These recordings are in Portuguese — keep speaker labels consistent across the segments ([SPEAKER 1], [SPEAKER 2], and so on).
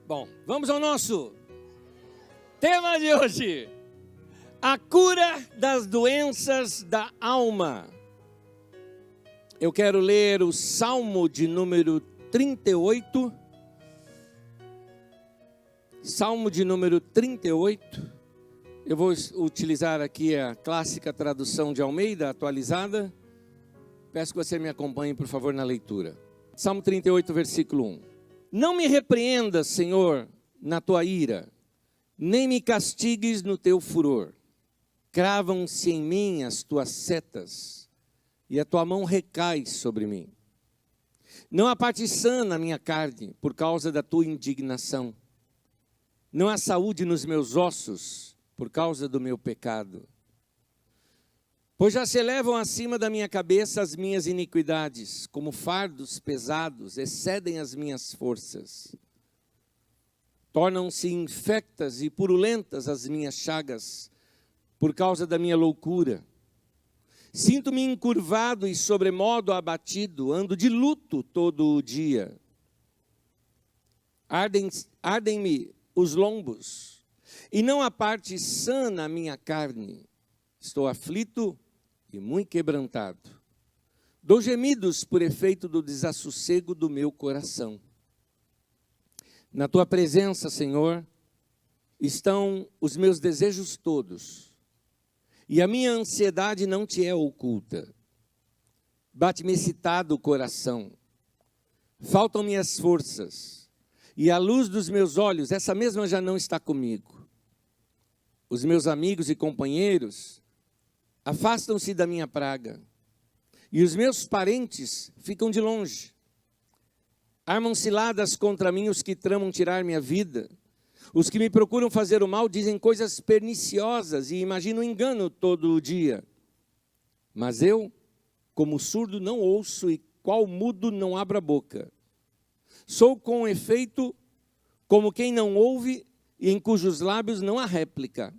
[SPEAKER 1] Bom, vamos ao nosso tema de hoje. A cura das doenças da alma. Eu quero ler o Salmo de número 38. Salmo de número 38. Eu vou utilizar aqui a clássica tradução de Almeida, atualizada. Peço que você me acompanhe, por favor, na leitura. Salmo 38, versículo 1. Não me repreendas, Senhor, na tua ira, nem me castigues no teu furor. Cravam-se em mim as tuas setas, e a tua mão recai sobre mim. Não há parte sã na minha carne, por causa da tua indignação. Não há saúde nos meus ossos, por causa do meu pecado. Pois já se elevam acima da minha cabeça as minhas iniquidades, como fardos pesados, excedem as minhas forças. Tornam-se infectas e purulentas as minhas chagas, por causa da minha loucura. Sinto-me encurvado e sobremodo abatido, ando de luto todo o dia. Ardem-me os lombos, e não há parte sã na minha carne. Estou aflito e muito quebrantado. Dou gemidos por efeito do desassossego do meu coração. Na tua presença, Senhor, estão os meus desejos todos, e a minha ansiedade não te é oculta. Bate-me excitado o coração, faltam-me as forças, e a luz dos meus olhos, essa mesma já não está comigo. Os meus amigos e companheiros afastam-se da minha praga, e os meus parentes ficam de longe. Armam ciladas contra mim os que tramam tirar minha vida. Os que me procuram fazer o mal dizem coisas perniciosas e imaginam engano todo o dia. Mas eu, como surdo, não ouço e qual mudo não abro a boca. Sou com efeito como quem não ouve e em cujos lábios não há réplica.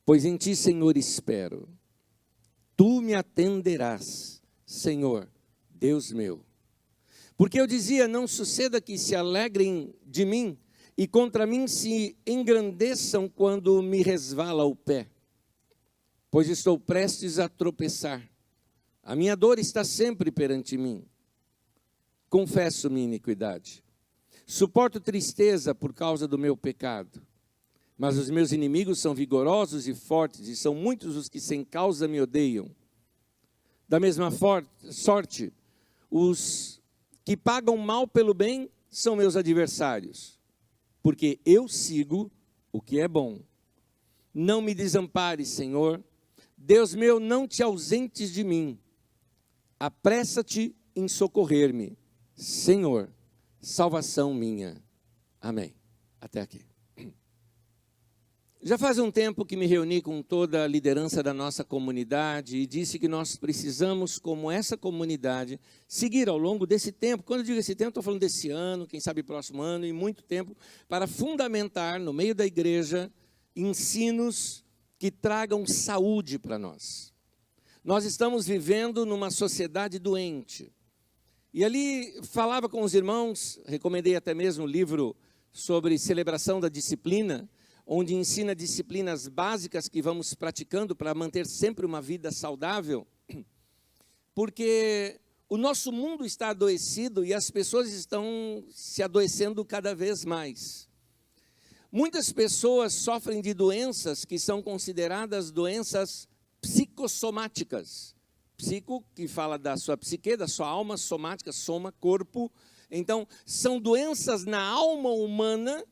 [SPEAKER 1] Pois em ti, Senhor, espero. Tu me atenderás, Senhor, Deus meu. Porque eu dizia, não suceda que se alegrem de mim e contra mim se engrandeçam quando me resvala o pé. Pois estou prestes a tropeçar. A minha dor está sempre perante mim. Confesso minha iniquidade. Suporto tristeza por causa do meu pecado. Mas os meus inimigos são vigorosos e fortes, e são muitos os que sem causa me odeiam. Da mesma sorte, os que pagam mal pelo bem são meus adversários, porque eu sigo o que é bom. Não me desampares, Senhor. Deus meu, não te ausentes de mim. Apressa-te em socorrer-me. Senhor, salvação minha. Amém. Até aqui. Já faz um tempo que me reuni com toda a liderança da nossa comunidade e disse que nós precisamos, como essa comunidade, seguir ao longo desse tempo. Quando eu digo esse tempo, estou falando desse ano, quem sabe próximo ano e muito tempo, para fundamentar no meio da igreja ensinos que tragam saúde para nós. Nós estamos vivendo numa sociedade doente. E ali falava com os irmãos, recomendei até mesmo o livro sobre celebração da disciplina, onde ensina disciplinas básicas que vamos praticando para manter sempre uma vida saudável, porque o nosso mundo está adoecido e as pessoas estão se adoecendo cada vez mais. Muitas pessoas sofrem de doenças que são consideradas doenças psicossomáticas. Psico, que fala da sua psique, da sua alma, somática, soma, corpo. Então, são doenças na alma humana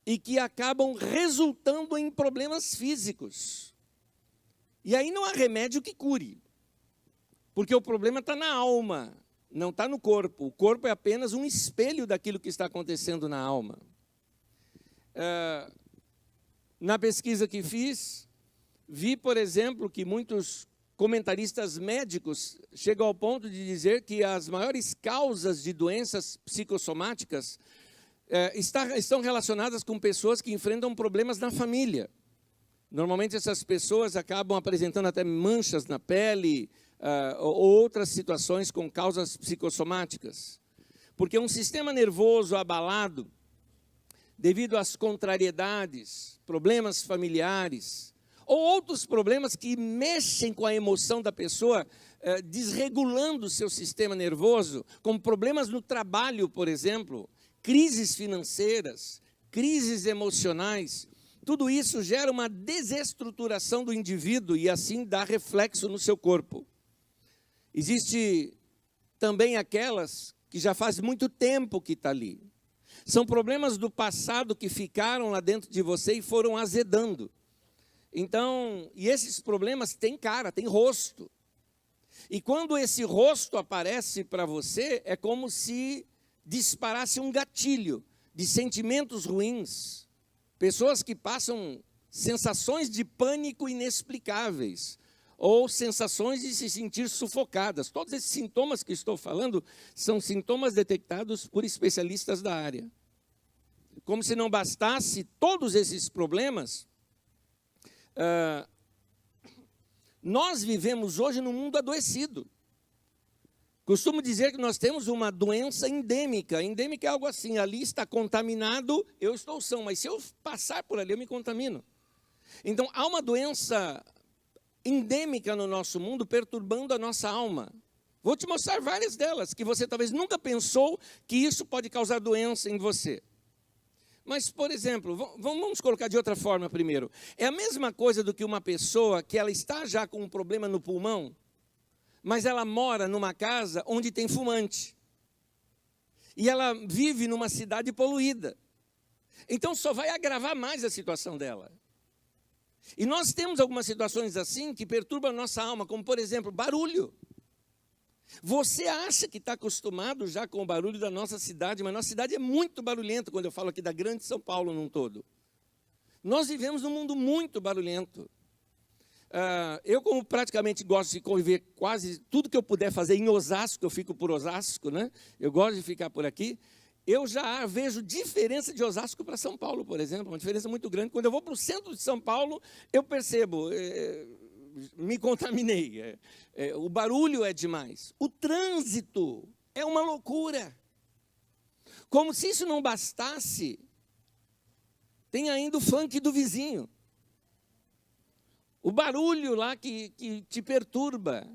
[SPEAKER 1] e que acabam resultando em problemas físicos. E aí não há remédio que cure, porque o problema está na alma, não está no corpo. O corpo é apenas um espelho daquilo que está acontecendo na alma. Na pesquisa que fiz, vi, por exemplo, que muitos comentaristas médicos chegam ao ponto de dizer que as maiores causas de doenças psicossomáticas estão relacionadas com pessoas que enfrentam problemas na família. Normalmente essas pessoas acabam apresentando até manchas na pele, ou outras situações com causas psicossomáticas. Porque um sistema nervoso abalado devido às contrariedades, problemas familiares, ou outros problemas que mexem com a emoção da pessoa, desregulando o seu sistema nervoso, como problemas no trabalho, por exemplo, crises financeiras, crises emocionais, tudo isso gera uma desestruturação do indivíduo e assim dá reflexo no seu corpo. Existe também aquelas que já faz muito tempo que está ali. São problemas do passado que ficaram lá dentro de você e foram azedando. Então, e esses problemas têm cara, têm rosto. E quando esse rosto aparece para você, é como se disparasse um gatilho de sentimentos ruins. Pessoas que passam sensações de pânico inexplicáveis, ou sensações de se sentir sufocadas. Todos esses sintomas que estou falando são sintomas detectados por especialistas da área. Como se não bastasse todos esses problemas, nós vivemos hoje num mundo adoecido. Costumo dizer que nós temos uma doença endêmica. Endêmica é algo assim, ali está contaminado, eu estou são, mas se eu passar por ali, eu me contamino. Então, há uma doença endêmica no nosso mundo, perturbando a nossa alma. Vou te mostrar várias delas, que você talvez nunca pensou que isso pode causar doença em você. Mas, por exemplo, vamos colocar de outra forma primeiro. É a mesma coisa do que uma pessoa que ela está já com um problema no pulmão, mas ela mora numa casa onde tem fumante. E ela vive numa cidade poluída. Então, só vai agravar mais a situação dela. E nós temos algumas situações assim que perturbam a nossa alma, como, por exemplo, barulho. Você acha que está acostumado já com o barulho da nossa cidade, mas nossa cidade é muito barulhenta, quando eu falo aqui da grande São Paulo num todo. Nós vivemos num mundo muito barulhento. Eu, como praticamente gosto de conviver quase tudo que eu puder fazer em Osasco, eu fico por Osasco, né? Eu gosto de ficar por aqui. Eu já vejo diferença de Osasco para São Paulo, por exemplo, uma diferença muito grande. Quando eu vou para o centro de São Paulo, eu percebo, me contaminei. O barulho é demais. O trânsito é uma loucura. Como se isso não bastasse, tem ainda o funk do vizinho. O barulho lá que te perturba.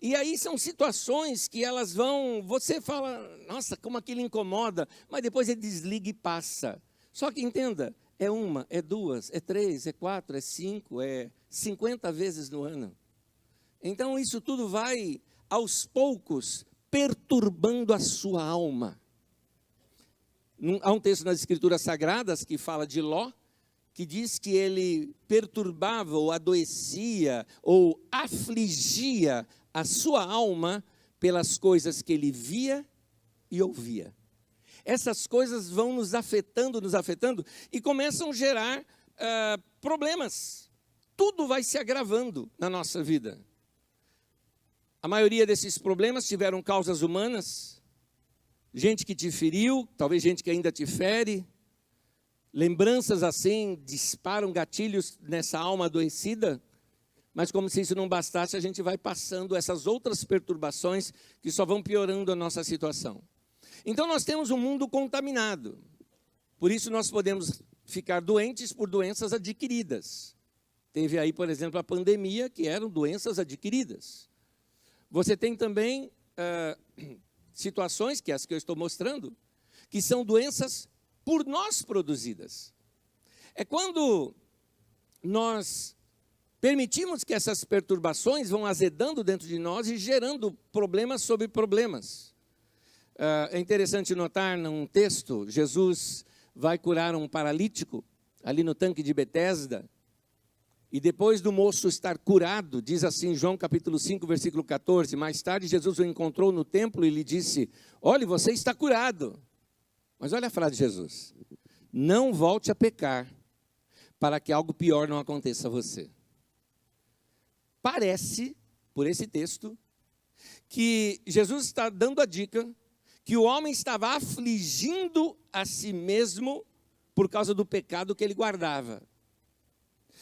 [SPEAKER 1] E aí são situações que elas vão... Você fala, nossa, como aquilo incomoda, mas depois ele desliga e passa. Só que entenda, é uma, é duas, é três, é quatro, é cinco, é 50 vezes no ano. Então isso tudo vai, aos poucos, perturbando a sua alma. Há um texto nas Escrituras Sagradas que fala de Ló, que diz que ele perturbava ou adoecia ou afligia a sua alma pelas coisas que ele via e ouvia. Essas coisas vão nos afetando e começam a gerar problemas. Tudo vai se agravando na nossa vida. A maioria desses problemas tiveram causas humanas, gente que te feriu, talvez gente que ainda te fere. Lembranças assim disparam gatilhos nessa alma adoecida, mas como se isso não bastasse, a gente vai passando essas outras perturbações que só vão piorando a nossa situação. Então nós temos um mundo contaminado, por isso nós podemos ficar doentes por doenças adquiridas. Teve aí, por exemplo, a pandemia, que eram doenças adquiridas. Você tem também situações, que as que eu estou mostrando, que são doenças por nós produzidas. É quando nós permitimos que essas perturbações vão azedando dentro de nós e gerando problemas sobre problemas. É interessante notar num texto, Jesus vai curar um paralítico ali no tanque de Betesda, e depois do moço estar curado, diz assim, João capítulo 5, versículo 14, mais tarde Jesus o encontrou no templo e lhe disse, olhe, você está curado. Mas olha a frase de Jesus, não volte a pecar, para que algo pior não aconteça a você. Parece, por esse texto, que Jesus está dando a dica que o homem estava afligindo a si mesmo por causa do pecado que ele guardava.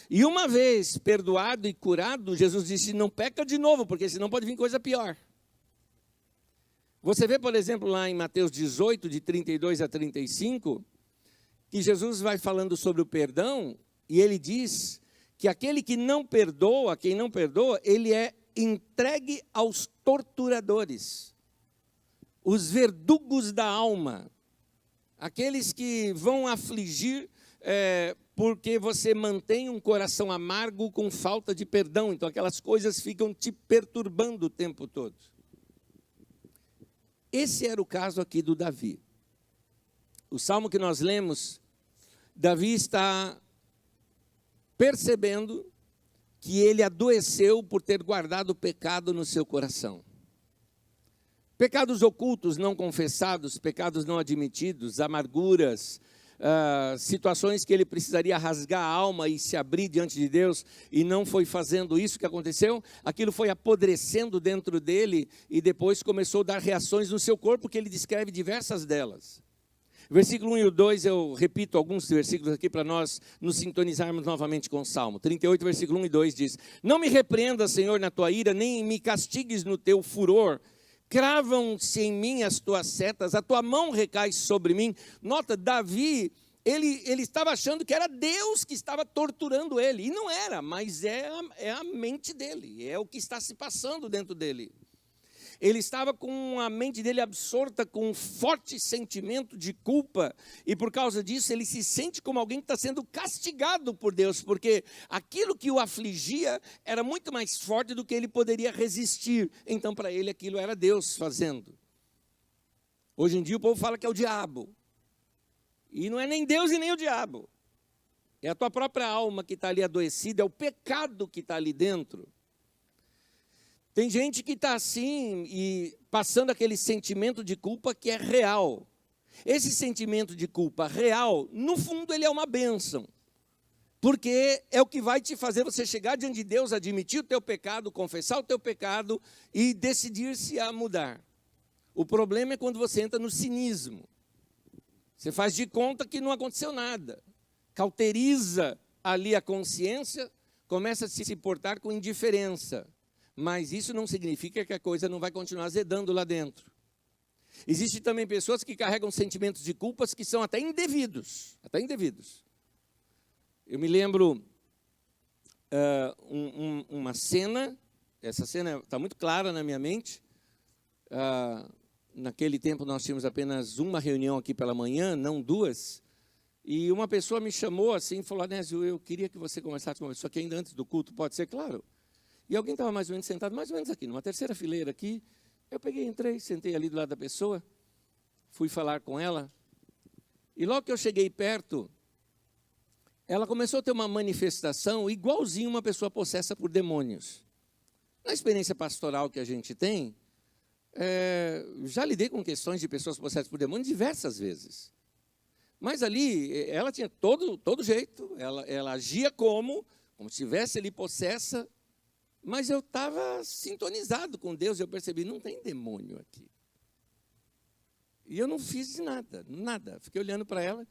[SPEAKER 1] E uma vez perdoado e curado, Jesus disse, não peca de novo, porque senão pode vir coisa pior. Você vê, por exemplo, lá em Mateus 18, de 32 a 35, que Jesus vai falando sobre o perdão, e ele diz que aquele que não perdoa, quem não perdoa, ele é entregue aos torturadores, os verdugos da alma, aqueles que vão afligir porque você mantém um coração amargo com falta de perdão, então aquelas coisas ficam te perturbando o tempo todo. Esse era o caso aqui do Davi. O salmo que nós lemos, Davi está percebendo que ele adoeceu por ter guardado o pecado no seu coração. Pecados ocultos, não confessados, pecados não admitidos, amarguras, situações que ele precisaria rasgar a alma e se abrir diante de Deus, e não foi fazendo isso que aconteceu, aquilo foi apodrecendo dentro dele, e depois começou a dar reações no seu corpo, que ele descreve diversas delas. Versículo 1 e o 2, eu repito alguns versículos aqui para nós nos sintonizarmos novamente com o Salmo. 38, versículo 1 e 2 diz: Não me repreendas, Senhor, na tua ira, nem me castigues no teu furor. Cravam-se em mim as tuas setas, a tua mão recai sobre mim. Nota, Davi, ele estava achando que era Deus que estava torturando ele. E não era, mas é a mente dele, é o que está se passando dentro dele. Ele estava com a mente dele absorta com um forte sentimento de culpa, e por causa disso ele se sente como alguém que está sendo castigado por Deus, porque aquilo que o afligia era muito mais forte do que ele poderia resistir. Então para ele aquilo era Deus fazendo. Hoje em dia o povo fala que é o diabo, e não é nem Deus e nem o diabo, é a tua própria alma que está ali adoecida, é o pecado que está ali dentro. Tem gente que está assim e passando aquele sentimento de culpa que é real. Esse sentimento de culpa real, no fundo, ele é uma bênção. Porque é o que vai te fazer você chegar diante de Deus, admitir o teu pecado, confessar o teu pecado e decidir-se a mudar. O problema é quando você entra no cinismo. Você faz de conta que não aconteceu nada. Cauteriza ali a consciência, começa a se portar com indiferença. Mas isso não significa que a coisa não vai continuar azedando lá dentro. Existem também pessoas que carregam sentimentos de culpas que são até indevidos. Até indevidos. Eu me lembro uma cena, essa cena está muito clara na minha mente. Naquele tempo nós tínhamos apenas uma reunião aqui pela manhã, não duas. E uma pessoa me chamou assim e falou: Anésio, eu queria que você conversasse com uma pessoa aqui ainda antes do culto, pode ser? Claro. E alguém estava mais ou menos sentado, mais ou menos aqui, numa terceira fileira aqui. Eu peguei, entrei, sentei ali do lado da pessoa, fui falar com ela. E logo que eu cheguei perto, ela começou a ter uma manifestação igualzinho uma pessoa possessa por demônios. Na experiência pastoral que a gente tem, já lidei com questões de pessoas possessas por demônios diversas vezes. Mas ali, ela tinha todo jeito, ela agia como se estivesse ali possessa. Mas eu estava sintonizado com Deus, eu percebi, não tem demônio aqui. E eu não fiz nada, nada. Fiquei olhando para ela,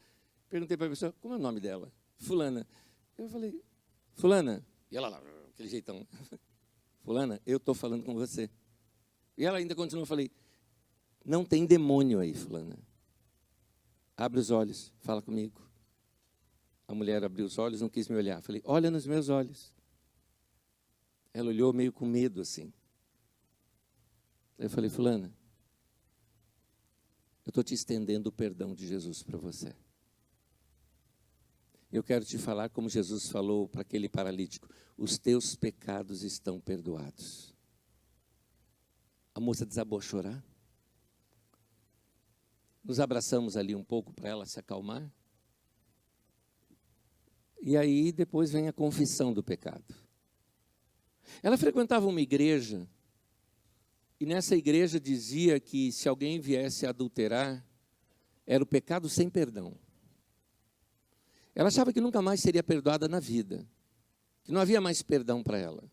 [SPEAKER 1] perguntei para a pessoa, como é o nome dela? Fulana. Eu falei, Fulana. E ela lá, aquele jeitão. Fulana, eu estou falando com você. E ela ainda continuou, eu falei, não tem demônio aí, Fulana. Abre os olhos, fala comigo. A mulher abriu os olhos, não quis me olhar. Eu falei, olha nos meus olhos. Ela olhou meio com medo assim. Eu falei, Fulana, eu estou te estendendo o perdão de Jesus para você. Eu quero te falar como Jesus falou para aquele paralítico: os teus pecados estão perdoados. A moça desabou a chorar. Nos abraçamos ali um pouco para ela se acalmar. E aí depois vem a confissão do pecado. Ela frequentava uma igreja, e nessa igreja dizia que se alguém viesse a adulterar, era o pecado sem perdão. Ela achava que nunca mais seria perdoada na vida, que não havia mais perdão para ela.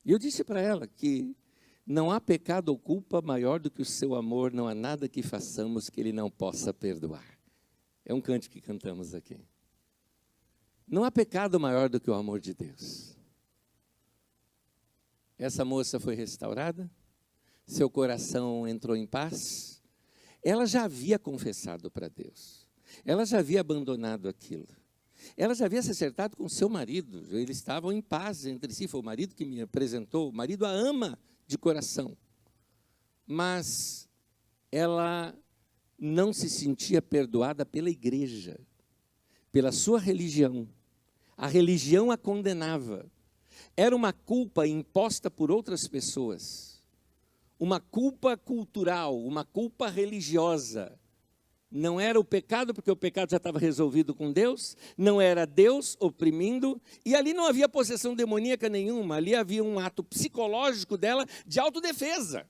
[SPEAKER 1] E eu disse para ela que não há pecado ou culpa maior do que o seu amor, não há nada que façamos que ele não possa perdoar. É um cântico que cantamos aqui. Não há pecado maior do que o amor de Deus. Essa moça foi restaurada, seu coração entrou em paz. Ela já havia confessado para Deus. Ela já havia abandonado aquilo. Ela já havia se acertado com seu marido. Eles estavam em paz entre si. Foi o marido que me apresentou. O marido a ama de coração. Mas ela não se sentia perdoada pela igreja, pela sua religião. A religião a condenava. Era uma culpa imposta por outras pessoas. Uma culpa cultural, uma culpa religiosa. Não era o pecado, porque o pecado já estava resolvido com Deus. Não era Deus oprimindo. E ali não havia possessão demoníaca nenhuma. Ali havia um ato psicológico dela de autodefesa.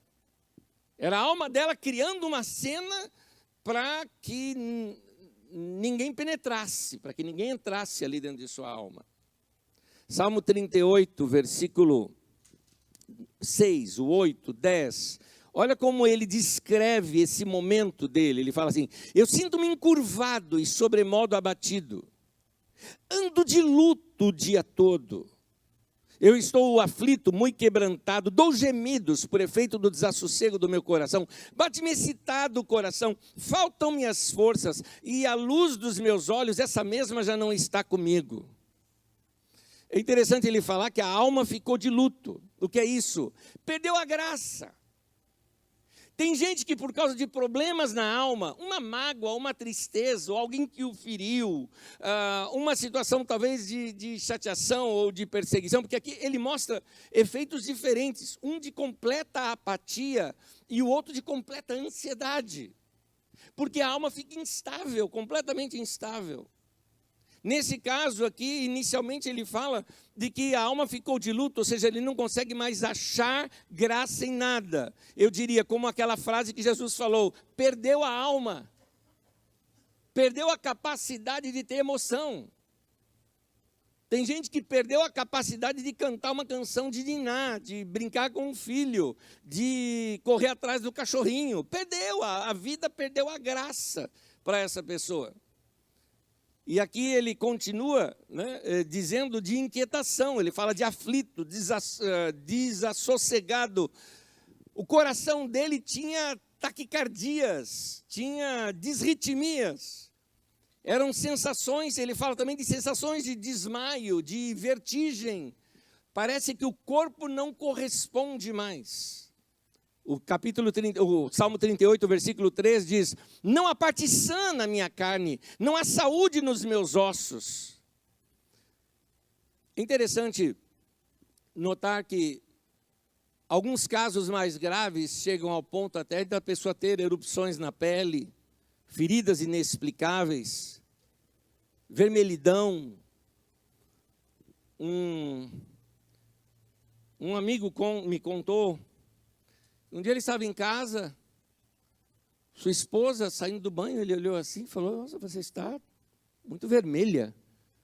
[SPEAKER 1] Era a alma dela criando uma cena para que ninguém penetrasse, para que ninguém entrasse ali dentro de sua alma. Salmo 38, versículo 6, o 8, 10. Olha como ele descreve esse momento dele. Ele fala assim: eu sinto-me encurvado e sobremodo abatido. Ando de luto o dia todo. Eu estou aflito, muito quebrantado, dou gemidos por efeito do desassossego do meu coração. Bate-me excitado o coração, faltam-me as forças, e a luz dos meus olhos, essa mesma já não está comigo. É interessante ele falar que a alma ficou de luto. O que é isso? Perdeu a graça. Tem gente que por causa de problemas na alma, uma mágoa, uma tristeza, ou alguém que o feriu, uma situação talvez de chateação ou de perseguição, porque aqui ele mostra efeitos diferentes, um de completa apatia e o outro de completa ansiedade, porque a alma fica instável, completamente instável. Nesse caso aqui, inicialmente ele fala de que a alma ficou de luto, ou seja, ele não consegue mais achar graça em nada. Eu diria, como aquela frase que Jesus falou, perdeu a alma, perdeu a capacidade de ter emoção. Tem gente que perdeu a capacidade de cantar uma canção de ninar, de brincar com um filho, de correr atrás do cachorrinho. Perdeu, a vida perdeu a graça para essa pessoa. E aqui ele continua, né, dizendo de inquietação, ele fala de aflito, desassossegado. O coração dele tinha taquicardias, tinha disritmias. Eram sensações, ele fala também de sensações de desmaio, de vertigem. Parece que o corpo não corresponde mais. O Salmo 38, versículo 3 diz: não há parte sã na minha carne, não há saúde nos meus ossos. É interessante notar que alguns casos mais graves chegam ao ponto até da pessoa ter erupções na pele, feridas inexplicáveis, vermelhidão. Um amigo me contou. Um dia ele estava em casa, sua esposa saindo do banho, ele olhou assim e falou: nossa, você está muito vermelha.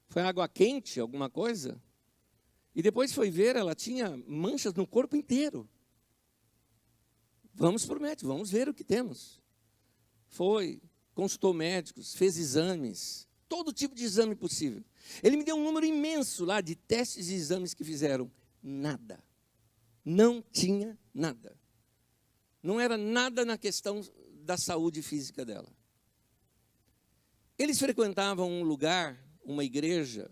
[SPEAKER 1] Foi água quente, alguma coisa? E depois foi ver, ela tinha manchas no corpo inteiro. Vamos para o médico, vamos ver o que temos. Foi, consultou médicos, fez exames, todo tipo de exame possível. Ele me deu um número imenso lá de testes e exames que fizeram. Nada. Não tinha nada. Não era nada na questão da saúde física dela. Eles frequentavam um lugar, uma igreja,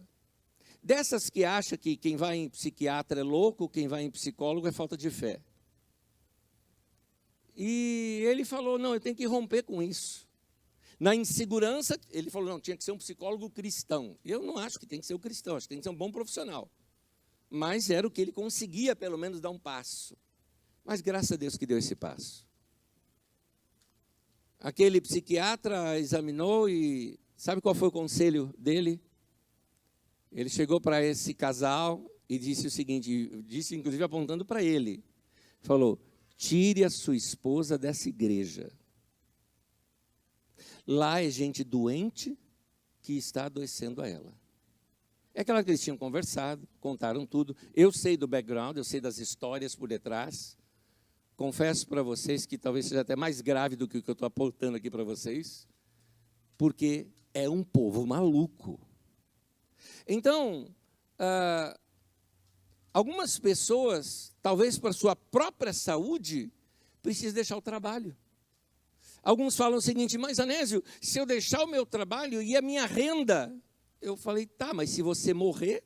[SPEAKER 1] dessas que acha que quem vai em psiquiatra é louco, quem vai em psicólogo é falta de fé. E ele falou: não, eu tenho que romper com isso. Na insegurança, ele falou: não, tinha que ser um psicólogo cristão. Eu não acho que tem que ser um cristão, acho que tem que ser um bom profissional. Mas era o que ele conseguia, pelo menos, dar um passo. Mas graças a Deus que deu esse passo. Aquele psiquiatra examinou e sabe qual foi o conselho dele? Ele chegou para esse casal e disse o seguinte, disse inclusive apontando para ele, falou: tire a sua esposa dessa igreja. Lá é gente doente que está adoecendo a ela. É claro que eles tinham conversado, contaram tudo. Eu sei do background, eu sei das histórias por detrás. Confesso para vocês que talvez seja até mais grave do que o que eu estou apontando aqui para vocês, porque é um povo maluco. Então, algumas pessoas, talvez para sua própria saúde, precisam deixar o trabalho. Alguns falam o seguinte: mas Anésio, se eu deixar o meu trabalho e a minha renda? Eu falei: tá, mas se você morrer,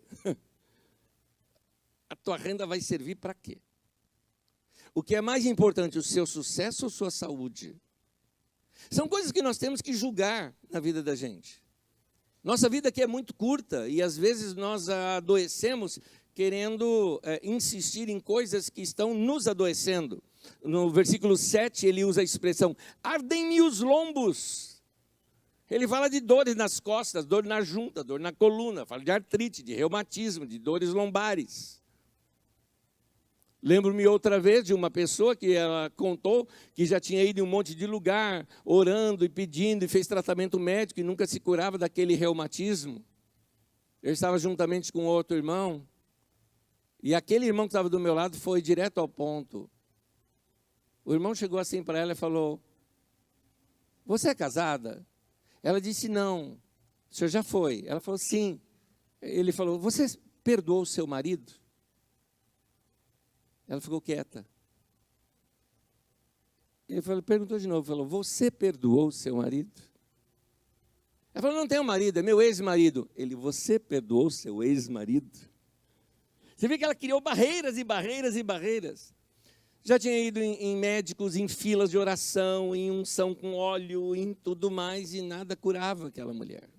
[SPEAKER 1] a tua renda vai servir para quê? O que é mais importante, o seu sucesso ou sua saúde? São coisas que nós temos que julgar na vida da gente. Nossa vida aqui é muito curta e às vezes nós adoecemos querendo insistir em coisas que estão nos adoecendo. No versículo 7 ele usa a expressão: ardem-me os lombos. Ele fala de dores nas costas, dor na junta, dor na coluna, fala de artrite, de reumatismo, de dores lombares. Lembro-me outra vez de uma pessoa que ela contou que já tinha ido em um monte de lugar, orando e pedindo, e fez tratamento médico e nunca se curava daquele reumatismo. Eu estava juntamente com outro irmão, e aquele irmão que estava do meu lado foi direto ao ponto. O irmão chegou assim para ela e falou: você é casada? Ela disse: não. O senhor já foi? Ela falou: sim. Ele falou: você perdoou o seu marido? Ela ficou quieta. Ele perguntou de novo, falou: você perdoou o seu marido? Ela falou: não tenho marido, é meu ex-marido. Ele: você perdoou o seu ex-marido? Você vê que ela criou barreiras e barreiras e barreiras. Já tinha ido em médicos, em filas de oração, em unção com óleo, em tudo mais, e nada curava aquela mulher.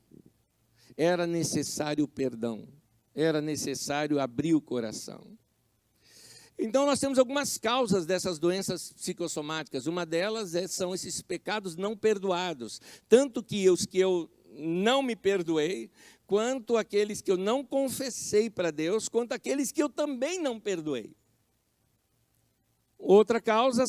[SPEAKER 1] Era necessário perdão, era necessário abrir o coração. Então, nós temos algumas causas dessas doenças psicossomáticas. Uma delas são esses pecados não perdoados. Tanto que os que eu não me perdoei, quanto aqueles que eu não confessei para Deus, quanto aqueles que eu também não perdoei. Outra causa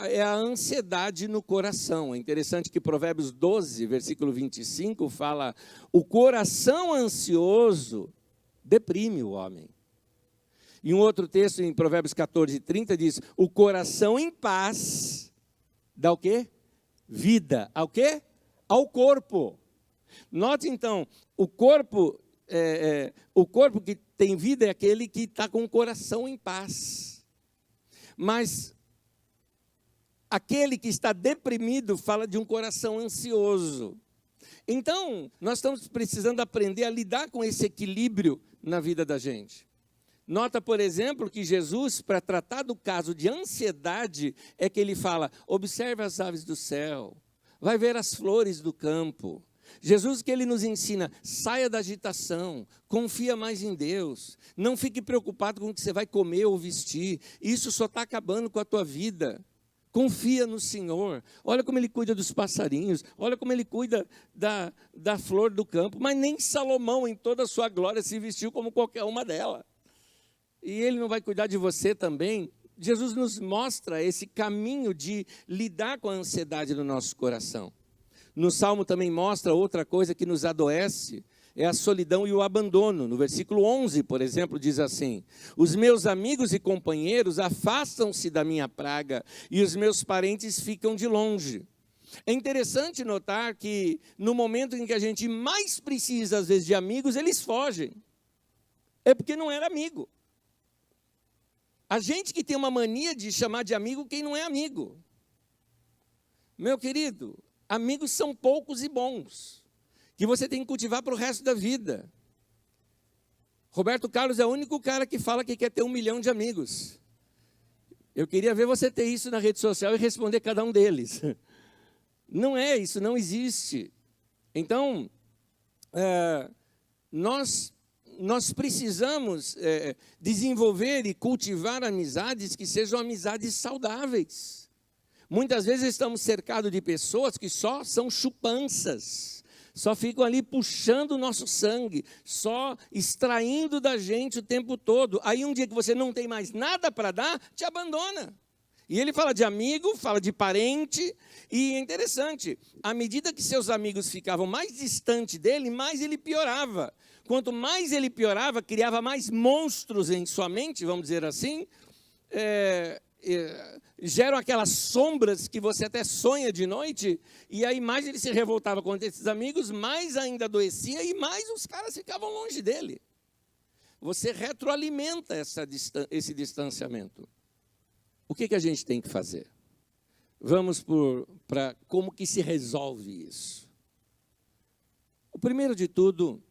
[SPEAKER 1] é a ansiedade no coração. É interessante que Provérbios 12, versículo 25, fala: o coração ansioso deprime o homem. E um outro texto em Provérbios 14, 30 diz: o coração em paz dá o quê? Vida. Ao quê? Ao corpo. Note então, o corpo que tem vida é aquele que está com o coração em paz. Mas aquele que está deprimido fala de um coração ansioso. Então, nós estamos precisando aprender a lidar com esse equilíbrio na vida da gente. Nota, por exemplo, que Jesus, para tratar do caso de ansiedade, é que ele fala: observe as aves do céu, vai ver as flores do campo. Jesus, que ele nos ensina: saia da agitação, confia mais em Deus, não fique preocupado com o que você vai comer ou vestir, isso só está acabando com a tua vida. Confia no Senhor, olha como Ele cuida dos passarinhos, olha como Ele cuida da flor do campo, mas nem Salomão em toda a sua glória se vestiu como qualquer uma delas. E Ele não vai cuidar de você também? Jesus nos mostra esse caminho de lidar com a ansiedade no nosso coração. No Salmo também mostra outra coisa que nos adoece, é a solidão e o abandono. No versículo 11, por exemplo, diz assim: os meus amigos e companheiros afastam-se da minha praga, e os meus parentes ficam de longe. É interessante notar que no momento em que a gente mais precisa, às vezes, de amigos, eles fogem. É porque não era amigo. A gente que tem uma mania de chamar de amigo quem não é amigo. Meu querido, amigos são poucos e bons, que você tem que cultivar para o resto da vida. Roberto Carlos é o único cara que fala que quer ter 1 milhão de amigos. Eu queria ver você ter isso na rede social e responder cada um deles. Não é isso, não existe. Então, nós precisamos desenvolver e cultivar amizades que sejam amizades saudáveis. Muitas vezes estamos cercados de pessoas que só são chupanças, só ficam ali puxando o nosso sangue, só extraindo da gente o tempo todo. Aí um dia que você não tem mais nada para dar, te abandona. E ele fala de amigo, fala de parente, e é interessante, à medida que seus amigos ficavam mais distantes dele, mais ele piorava. Quanto mais ele piorava, criava mais monstros em sua mente, vamos dizer assim, geram aquelas sombras que você até sonha de noite, e aí mais ele se revoltava contra esses amigos, mais ainda adoecia, e mais os caras ficavam longe dele. Você retroalimenta esse distanciamento. O que a gente tem que fazer? Vamos para como que se resolve isso. O primeiro de tudo,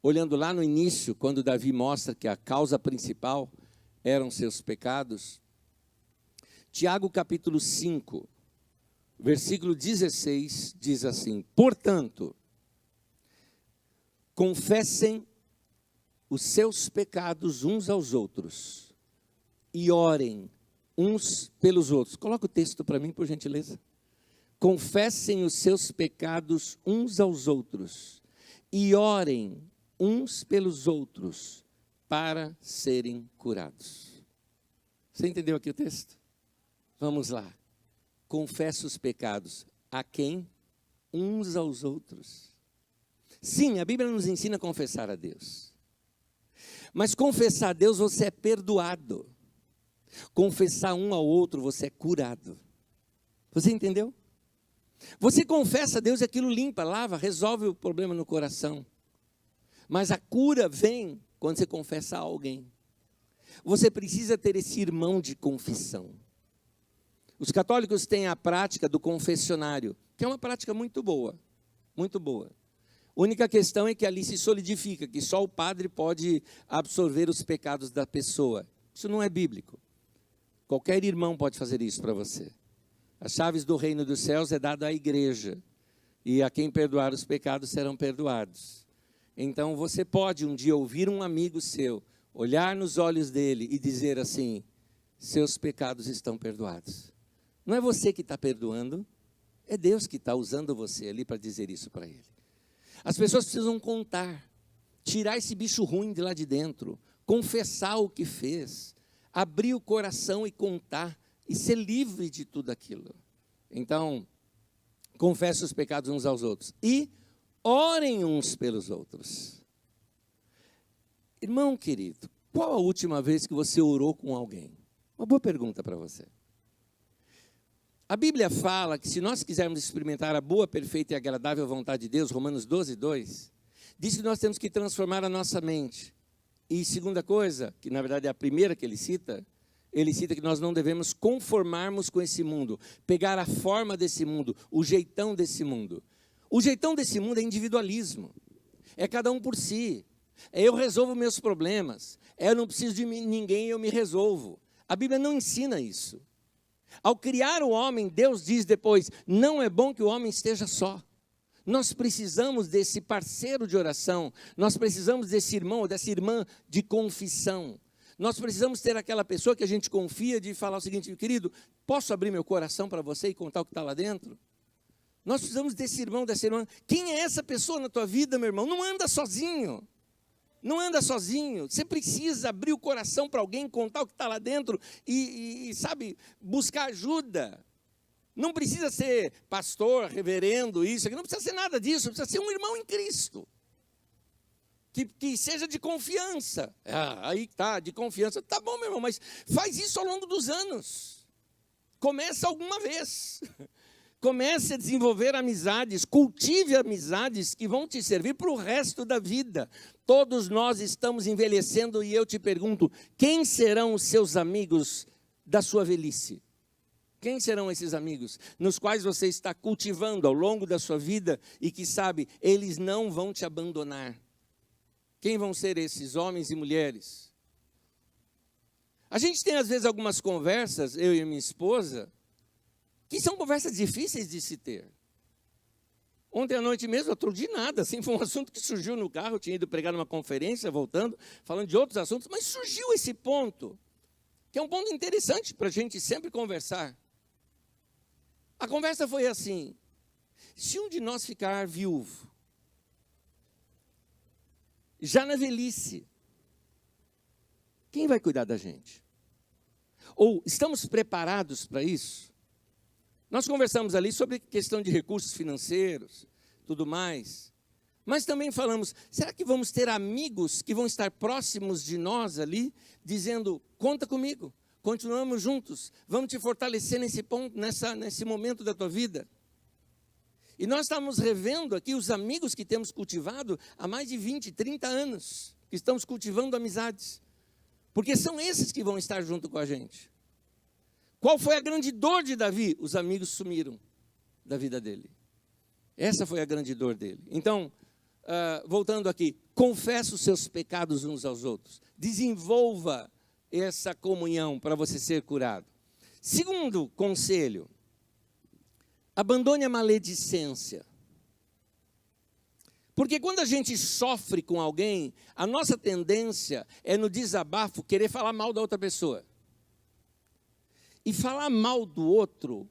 [SPEAKER 1] olhando lá no início, quando Davi mostra que a causa principal eram seus pecados, Tiago capítulo 5, versículo 16, diz assim: portanto, confessem os seus pecados uns aos outros e orem uns pelos outros. Coloca o texto para mim, por gentileza. Confessem os seus pecados uns aos outros e orem uns pelos outros para serem curados. Você entendeu aqui o texto? Vamos lá. Confessa os pecados. A quem? Uns aos outros. Sim, a Bíblia nos ensina a confessar a Deus. Mas confessar a Deus, você é perdoado. Confessar um ao outro, você é curado. Você entendeu? Você confessa a Deus e aquilo limpa, lava, resolve o problema no coração. Mas a cura vem quando você confessa a alguém. Você precisa ter esse irmão de confissão. Os católicos têm a prática do confessionário, que é uma prática muito boa, muito boa. A única questão é que ali se solidifica, que só o padre pode absorver os pecados da pessoa. Isso não é bíblico. Qualquer irmão pode fazer isso para você. As chaves do reino dos céus é dado à igreja, e a quem perdoar os pecados serão perdoados. Então você pode um dia ouvir um amigo seu, olhar nos olhos dele e dizer assim: seus pecados estão perdoados. Não é você que está perdoando, é Deus que está usando você ali para dizer isso para ele. As pessoas precisam contar, tirar esse bicho ruim de lá de dentro, confessar o que fez, abrir o coração e contar, e ser livre de tudo aquilo. Então, confesse os pecados uns aos outros e orem uns pelos outros. Irmão querido, qual a última vez que você orou com alguém? Uma boa pergunta para você. A Bíblia fala que se nós quisermos experimentar a boa, perfeita e agradável vontade de Deus, Romanos 12, 2, diz que nós temos que transformar a nossa mente. E segunda coisa, que na verdade é a primeira que ele cita que nós não devemos conformarmos com esse mundo, pegar a forma desse mundo, o jeitão desse mundo. O jeitão desse mundo é individualismo, é cada um por si, é eu resolvo meus problemas, é eu não preciso de ninguém, eu me resolvo. A Bíblia não ensina isso. Ao criar o homem, Deus diz depois: não é bom que o homem esteja só. Nós precisamos desse parceiro de oração, nós precisamos desse irmão ou dessa irmã de confissão. Nós precisamos ter aquela pessoa que a gente confia de falar o seguinte: querido, posso abrir meu coração para você e contar o que está lá dentro? Nós precisamos desse irmão, dessa irmã. Quem é essa pessoa na tua vida, meu irmão? Não anda sozinho. Não anda sozinho, você precisa abrir o coração para alguém, contar o que está lá dentro e, sabe, buscar ajuda. Não precisa ser pastor, reverendo, isso aqui, não precisa ser nada disso, precisa ser um irmão em Cristo. Que seja de confiança. Aí tá, de confiança. Tá bom, meu irmão, mas faz isso ao longo dos anos. Começa alguma vez. Comece a desenvolver amizades, cultive amizades que vão te servir para o resto da vida. Todos nós estamos envelhecendo e eu te pergunto: quem serão os seus amigos da sua velhice? Quem serão esses amigos nos quais você está cultivando ao longo da sua vida e que sabe, eles não vão te abandonar? Quem vão ser esses homens e mulheres? A gente tem às vezes algumas conversas, eu e minha esposa, que são conversas difíceis de se ter. Ontem à noite mesmo, outro dia nada, assim, foi um assunto que surgiu no carro, eu tinha ido pregar numa conferência, voltando, falando de outros assuntos, mas surgiu esse ponto, que é um ponto interessante para a gente sempre conversar. A conversa foi assim: se um de nós ficar viúvo, já na velhice, quem vai cuidar da gente? Ou estamos preparados para isso? Nós conversamos ali sobre questão de recursos financeiros, tudo mais. Mas também falamos, será que vamos ter amigos que vão estar próximos de nós ali, dizendo: conta comigo, continuamos juntos, vamos te fortalecer nesse ponto, nesse momento da tua vida? E nós estamos revendo aqui os amigos que temos cultivado há mais de 20, 30 anos, que estamos cultivando amizades, porque são esses que vão estar junto com a gente. Qual foi a grande dor de Davi? Os amigos sumiram da vida dele. Essa foi a grande dor dele. Então, voltando aqui, confessa os seus pecados uns aos outros. Desenvolva essa comunhão para você ser curado. Segundo conselho, abandone a maledicência. Porque quando a gente sofre com alguém, a nossa tendência é no desabafo querer falar mal da outra pessoa. E falar mal do outro,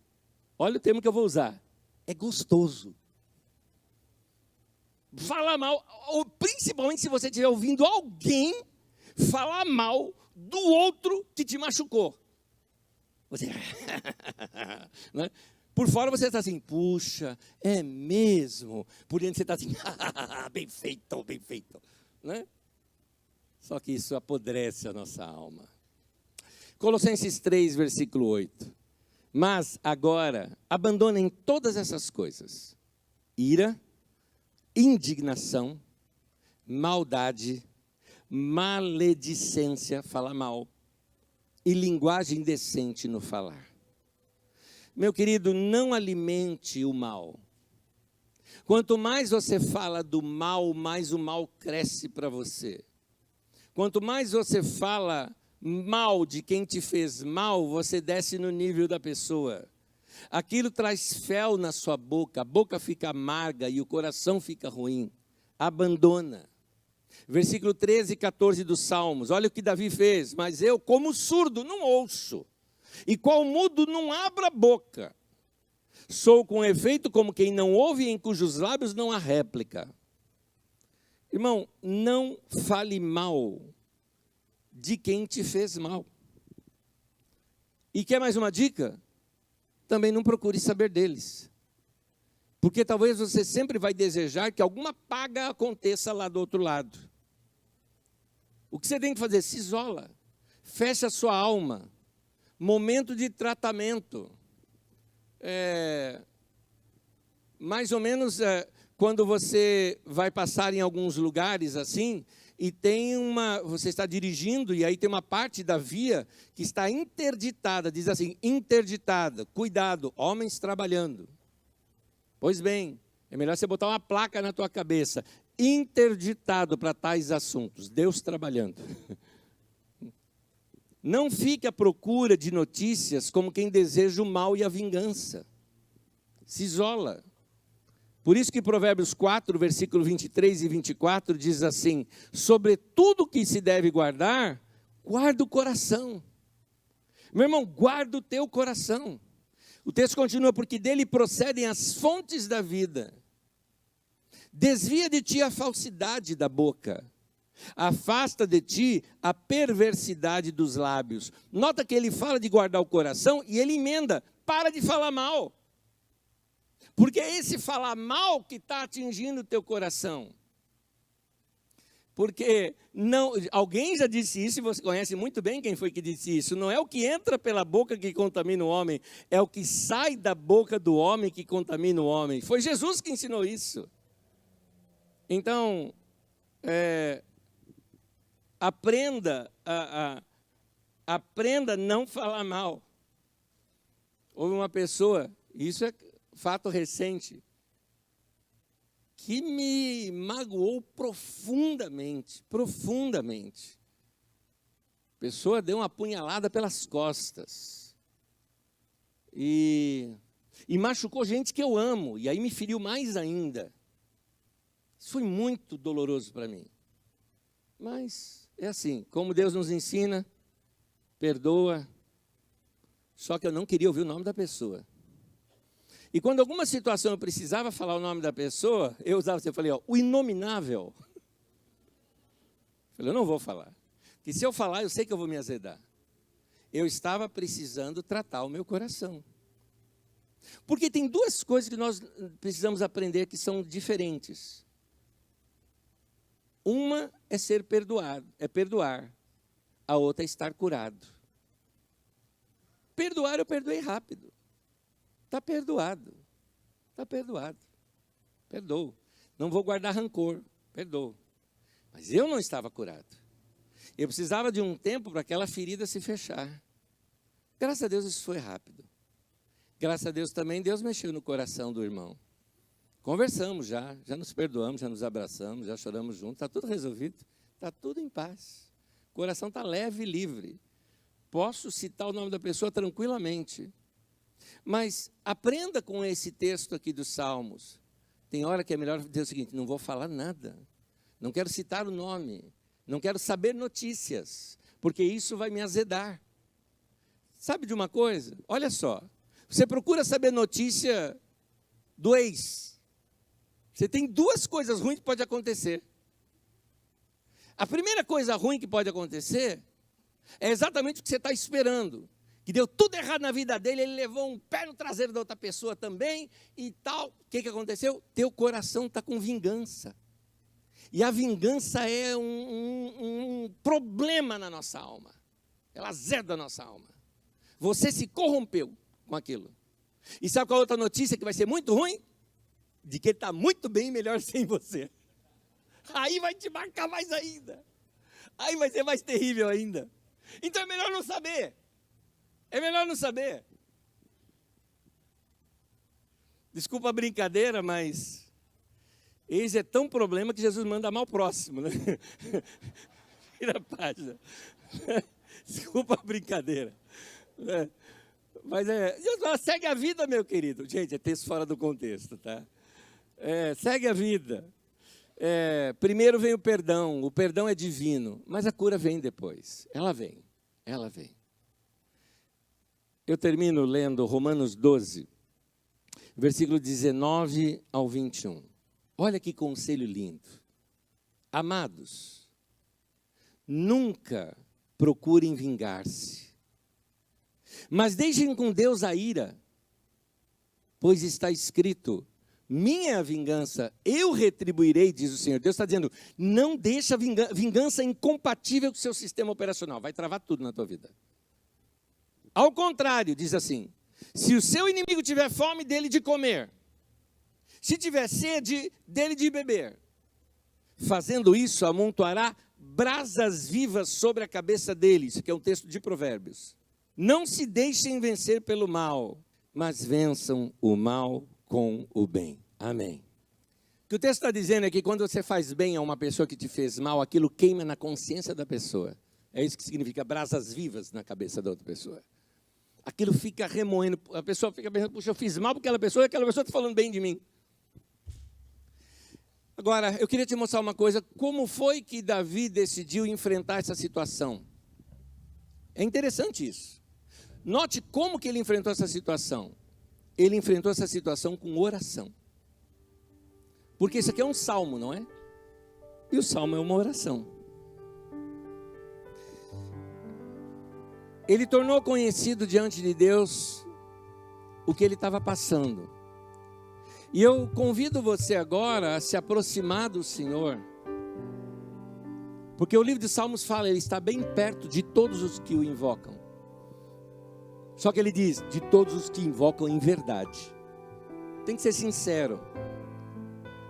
[SPEAKER 1] olha o termo que eu vou usar, é gostoso. Falar mal, ou principalmente se você estiver ouvindo alguém falar mal do outro que te machucou. Você, né? Por fora você está assim, puxa, é mesmo. Por dentro você está assim, bem feito, bem feito. Né? Só que isso apodrece a nossa alma. Colossenses 3, versículo 8. Mas agora, abandonem todas essas coisas. Ira, indignação, maldade, maledicência, falar mal, e linguagem indecente no falar. Meu querido, não alimente o mal. Quanto mais você fala do mal, mais o mal cresce para você. Quanto mais você fala mal de quem te fez mal, você desce no nível da pessoa. Aquilo traz fel na sua boca, a boca fica amarga e o coração fica ruim. Abandona. Versículo 13 e 14 dos Salmos, olha o que Davi fez. Mas eu, como surdo, não ouço, e qual mudo não abro a boca. Sou com efeito como quem não ouve, em cujos lábios não há réplica. Irmão, não fale mal de quem te fez mal. E quer mais uma dica? Também não procure saber deles. Porque talvez você sempre vai desejar que alguma paga aconteça lá do outro lado. O que você tem que fazer? Se isola. Fecha a sua alma. Momento de tratamento. Mais ou menos quando você vai passar em alguns lugares assim, e você está dirigindo, e aí tem uma parte da via que está interditada, diz assim, interditada, cuidado, homens trabalhando. Pois bem, é melhor você botar uma placa na tua cabeça, interditado para tais assuntos, Deus trabalhando. Não fique à procura de notícias como quem deseja o mal e a vingança. Se isola. Por isso que Provérbios 4, versículo 23 e 24 diz assim, sobre tudo que se deve guardar, guarda o coração. Meu irmão, guarda o teu coração. O texto continua, porque dele procedem as fontes da vida. Desvia de ti a falsidade da boca. Afasta de ti a perversidade dos lábios. Nota que ele fala de guardar o coração e ele emenda, para de falar mal. Porque é esse falar mal que está atingindo o teu coração. Porque alguém já disse isso, e você conhece muito bem quem foi que disse isso. Não é o que entra pela boca que contamina o homem, é o que sai da boca do homem que contamina o homem. Foi Jesus que ensinou isso. Então, aprenda a não falar mal. Houve uma pessoa, isso é fato recente, que me magoou profundamente, profundamente. A pessoa deu uma apunhalada pelas costas. E machucou gente que eu amo, e aí me feriu mais ainda. Isso foi muito doloroso para mim. Mas é assim, como Deus nos ensina, perdoa. Só que eu não queria ouvir o nome da pessoa. E quando alguma situação eu precisava falar o nome da pessoa, eu usava assim, eu falei, o inominável. Eu falei, eu não vou falar. Porque se eu falar, eu sei que eu vou me azedar. Eu estava precisando tratar o meu coração. Porque tem duas coisas que nós precisamos aprender que são diferentes. Uma é ser perdoado, é perdoar. A outra é estar curado. Perdoar, eu perdoei rápido. Está perdoado. Está perdoado. Perdoo. Não vou guardar rancor. Perdoo. Mas eu não estava curado. Eu precisava de um tempo para aquela ferida se fechar. Graças a Deus isso foi rápido. Graças a Deus também Deus mexeu no coração do irmão. Conversamos já nos perdoamos, já nos abraçamos, já choramos juntos, está tudo resolvido, está tudo em paz. O coração está leve e livre. Posso citar o nome da pessoa tranquilamente. Mas aprenda com esse texto aqui dos Salmos. Tem hora que é melhor dizer o seguinte: não vou falar nada, não quero citar o nome, não quero saber notícias, porque isso vai me azedar. Sabe de uma coisa? Olha só, você procura saber notícia do ex. Você tem duas coisas ruins que podem acontecer. A primeira coisa ruim que pode acontecer é exatamente o que você está esperando. Que deu tudo errado na vida dele, ele levou um pé no traseiro da outra pessoa também e tal. O que aconteceu? Teu coração está com vingança. E a vingança é um problema na nossa alma. Ela azeda a nossa alma. Você se corrompeu com aquilo. E sabe qual é a outra notícia que vai ser muito ruim? De que ele está muito bem e melhor sem você. Aí vai te marcar mais ainda. Aí vai ser mais terrível ainda. Então é melhor não saber. É melhor não saber. Desculpa a brincadeira, mas eis é tão problema que Jesus manda amar o próximo, né? Vira a página. Desculpa a brincadeira. Mas segue a vida, meu querido. Gente, é texto fora do contexto, tá? Segue a vida. Primeiro vem o perdão é divino, mas a cura vem depois. Ela vem. Eu termino lendo Romanos 12, versículo 19 ao 21. Olha que conselho lindo. Amados, nunca procurem vingar-se, mas deixem com Deus a ira, pois está escrito: minha é a vingança, eu retribuirei, diz o Senhor. Deus está dizendo: não deixa vingança incompatível com o seu sistema operacional, vai travar tudo na tua vida. Ao contrário, diz assim: se o seu inimigo tiver fome, dele de comer, se tiver sede, dele de beber. Fazendo isso, amontoará brasas vivas sobre a cabeça dele. Isso aqui é um texto de Provérbios. Não se deixem vencer pelo mal, mas vençam o mal com o bem. Amém. O que o texto está dizendo é que quando você faz bem a uma pessoa que te fez mal, aquilo queima na consciência da pessoa. É isso que significa brasas vivas na cabeça da outra pessoa. Aquilo fica remoendo, a pessoa fica pensando: puxa, eu fiz mal para aquela pessoa e aquela pessoa está falando bem de mim. Agora, eu queria te mostrar uma coisa: como foi que Davi decidiu enfrentar essa situação? É interessante isso. Note como que ele enfrentou essa situação. Ele enfrentou essa situação com oração. Porque isso aqui é um salmo, não é? E o salmo é uma oração. Ele tornou conhecido diante de Deus o que ele estava passando. E eu convido você agora a se aproximar do Senhor, porque o livro de Salmos fala, ele está bem perto de todos os que o invocam. Só que ele diz: de todos os que invocam em verdade. Tem que ser sincero.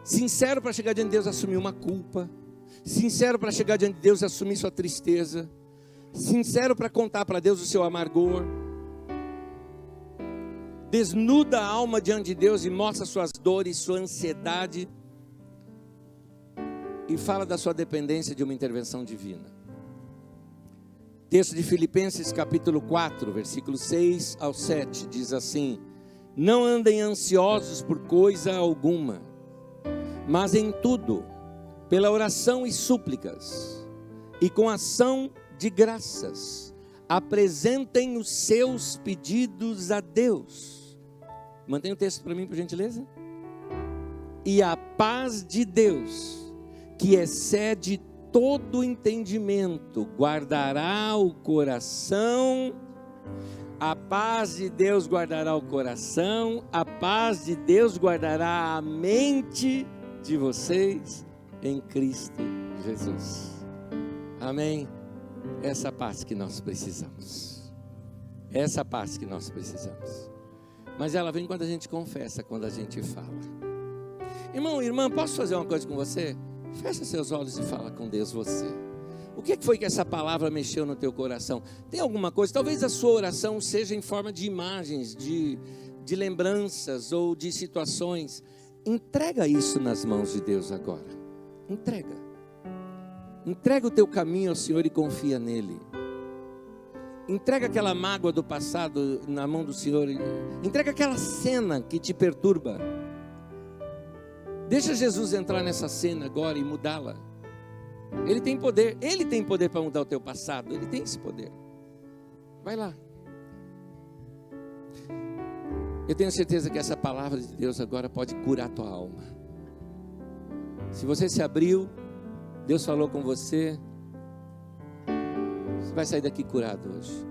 [SPEAKER 1] Sincero para chegar diante de Deus e assumir uma culpa. Sincero para chegar diante de Deus e assumir sua tristeza. Sincero para contar para Deus o seu amargor. Desnuda a alma diante de Deus e mostra suas dores, sua ansiedade. E fala da sua dependência de uma intervenção divina. Texto de Filipenses capítulo 4, versículos 6 ao 7, diz assim: não andem ansiosos por coisa alguma, mas em tudo, pela oração e súplicas, e com ação de graças, apresentem os seus pedidos a Deus. Mantenha o texto para mim, por gentileza. E a paz de Deus, que excede todo entendimento, guardará o coração. A paz de Deus guardará o coração, a paz de Deus guardará a mente de vocês em Cristo Jesus. Amém? Essa paz que nós precisamos. Essa paz que nós precisamos. Mas ela vem quando a gente confessa, quando a gente fala. Irmão, irmã, posso fazer uma coisa com você? Fecha seus olhos e fala com Deus você. O que foi que essa palavra mexeu no teu coração? Tem alguma coisa? Talvez a sua oração seja em forma de imagens, de lembranças ou de situações. Entrega isso nas mãos de Deus agora. Entrega. Entrega o teu caminho ao Senhor e confia nele. Entrega aquela mágoa do passado na mão do Senhor. Entrega aquela cena que te perturba. Deixa Jesus entrar nessa cena agora e mudá-la. Ele tem poder para mudar o teu passado. Ele tem esse poder. Vai lá. Eu tenho certeza que essa palavra de Deus agora pode curar a tua alma. Se você se abriu, Deus falou com você, você vai sair daqui curado hoje.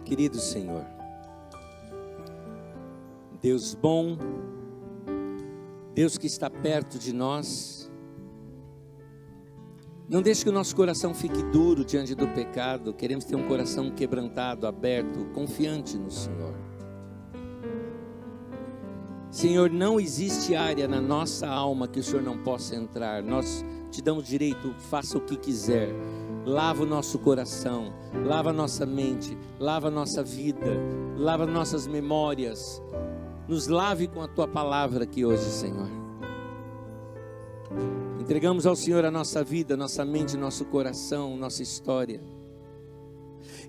[SPEAKER 1] Querido Senhor, Deus bom, Deus que está perto de nós, não deixe que o nosso coração fique duro diante do pecado. Queremos ter um coração quebrantado, aberto, confiante no Senhor. Senhor, não existe área na nossa alma que o Senhor não possa entrar. Nós te damos direito, faça o que quiser. Lava o nosso coração, lava a nossa mente, lava a nossa vida, lava nossas memórias. Nos lave com a tua palavra aqui hoje, Senhor. Entregamos ao Senhor a nossa vida, nossa mente, nosso coração, nossa história.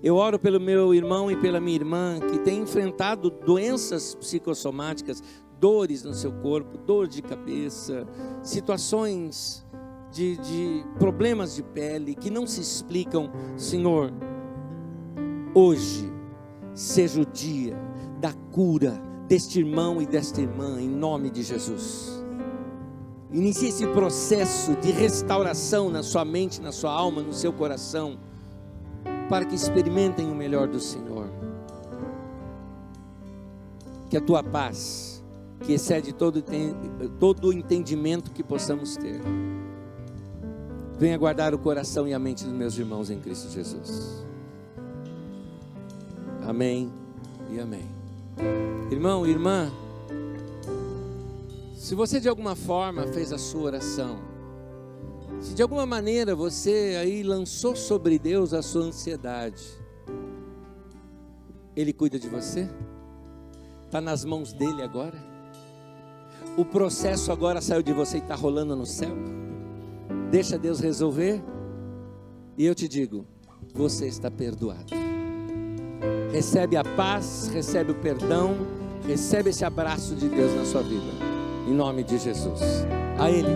[SPEAKER 1] Eu oro pelo meu irmão e pela minha irmã que tem enfrentado doenças psicossomáticas, dores no seu corpo, dor de cabeça, situações de problemas de pele que não se explicam. Senhor, hoje seja o dia da cura deste irmão e desta irmã, em nome de Jesus. Inicie esse processo de restauração na sua mente, na sua alma, no seu coração, para que experimentem o melhor do Senhor. Que a tua paz, que excede todo o entendimento que possamos ter, venha guardar o coração e a mente dos meus irmãos em Cristo Jesus. Amém e amém. Irmão, irmã, se você de alguma forma fez a sua oração, se de alguma maneira você aí lançou sobre Deus a sua ansiedade, Ele cuida de você? Está nas mãos dEle agora? O processo agora saiu de você e está rolando no céu? Deixa Deus resolver. E eu te digo, você está perdoado. Recebe a paz, recebe o perdão, recebe esse abraço de Deus na sua vida. Em nome de Jesus. A Ele